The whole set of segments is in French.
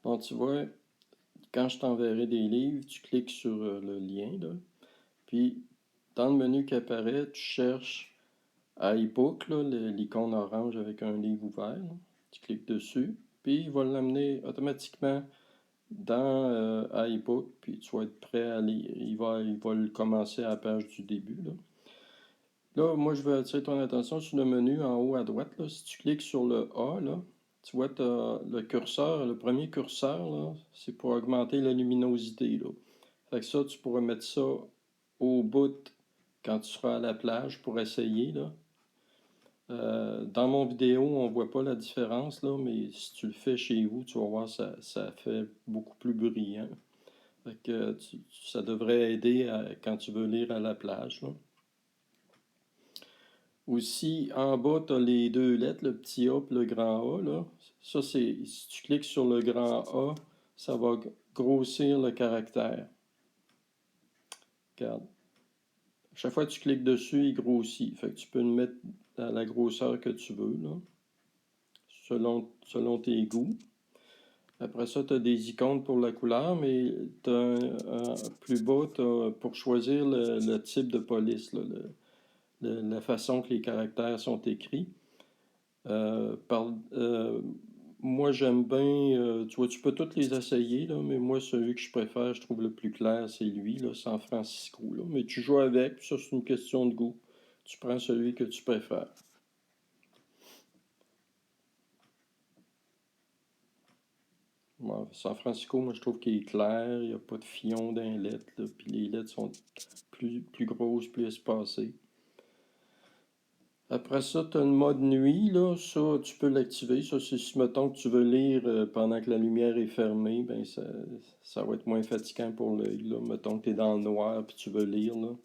Bon, tu vois, quand je t'enverrai des livres, tu cliques sur le lien, là, puis dans le menu qui apparaît, tu cherches iBook, là, l'icône orange avec un livre ouvert, là. Tu cliques dessus, puis il va l'amener automatiquement dans iBook, puis tu vas être prêt à lire. Il va le commencer à la page du début, là. Là, moi, je veux attirer ton attention sur le menu en haut à droite, là. Si tu cliques sur le A, là, tu vois, tu as le curseur, le premier curseur, là, c'est pour augmenter la luminosité, là. Fait que ça, tu pourrais mettre ça au bout quand tu seras à la plage pour essayer, là. Dans mon vidéo, on voit pas la différence, là, mais si tu le fais chez vous, tu vas voir, ça fait beaucoup plus brillant. Fait que ça devrait aider quand tu veux lire à la plage, là. Aussi, en bas, tu as les deux lettres, le petit A et le grand A, là. Ça, si tu cliques sur le grand A, ça va grossir le caractère. Regarde. Chaque fois que tu cliques dessus, il grossit. Fait que tu peux le mettre à la grosseur que tu veux, là, selon tes goûts. Après ça, tu as des icônes pour la couleur, mais plus bas, pour choisir le type de police, là, la façon que les caractères sont écrits. Euh, par- euh, Moi, j'aime bien, tu vois, tu peux toutes les essayer, là, mais moi, celui que je préfère, je trouve le plus clair, c'est lui, là, San Francisco, là. Mais tu joues avec, puis ça, c'est une question de goût. Tu prends celui que tu préfères. Bon, San Francisco, moi, je trouve qu'il est clair, il n'y a pas de fillon dans les lettres, là, puis les lettres sont plus grosses, plus espacées. Après ça, tu as une mode nuit, là, ça, tu peux l'activer. Ça, c'est si, mettons, que tu veux lire pendant que la lumière est fermée, ben ça va être moins fatigant pour l'œil, là. Mettons que tu es dans le noir puis tu veux lire, là.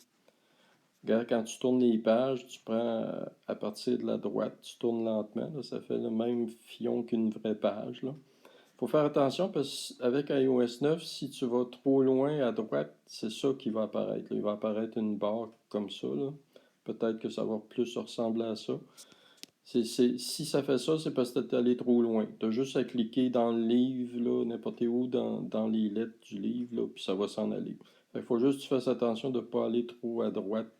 Regarde, quand tu tournes les pages, tu prends à partir de la droite, tu tournes lentement, là, ça fait le même fillon qu'une vraie page, là. Faut faire attention parce qu'avec iOS 9, si tu vas trop loin à droite, c'est ça qui va apparaître, là. Il va apparaître une barre comme ça, là. Peut-être que ça va plus ressembler à ça. Si ça fait ça, c'est parce que t'es allé trop loin. T'as juste à cliquer dans le livre, là, n'importe où, dans les lettres du livre, là, puis ça va s'en aller. Il faut juste que tu fasses attention de ne pas aller trop à droite.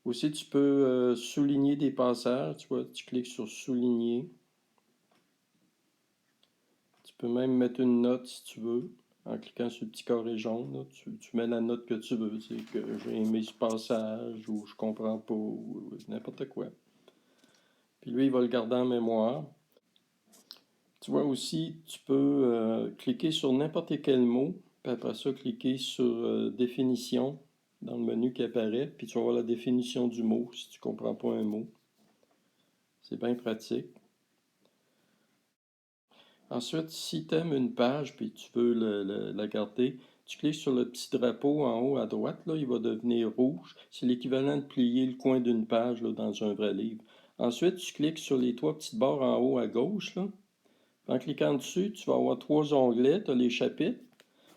Aussi, tu peux souligner des passages, tu vois, tu cliques sur souligner. Tu peux même mettre une note si tu veux, en cliquant sur le petit carré jaune, là, tu mets la note que tu veux, c'est que j'ai aimé ce passage, ou je comprends pas, ou n'importe quoi. Puis lui, il va le garder en mémoire. Tu vois aussi, tu peux cliquer sur n'importe quel mot, puis après ça, cliquer sur définition dans le menu qui apparaît, puis tu vas voir la définition du mot si tu ne comprends pas un mot. C'est bien pratique. Ensuite, si tu aimes une page puis tu veux la garder, tu cliques sur le petit drapeau en haut à droite, là, il va devenir rouge. C'est l'équivalent de plier le coin d'une page là, dans un vrai livre. Ensuite, tu cliques sur les trois petites barres en haut à gauche, là. En cliquant dessus, tu vas avoir trois onglets, tu as les chapitres.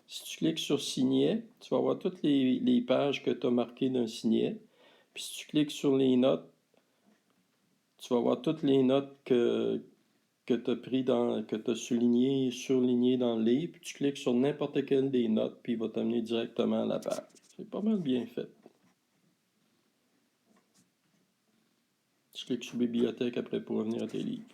Si tu cliques sur signet, tu vas avoir toutes les pages que tu as marquées d'un signet. Puis si tu cliques sur les notes, tu vas avoir toutes les notes que tu as pris que tu as soulignées, surlignées dans le livre. Puis tu cliques sur n'importe quelle des notes, puis il va t'amener directement à la page. C'est pas mal bien fait. Tu cliques sur bibliothèque après pour revenir à tes livres.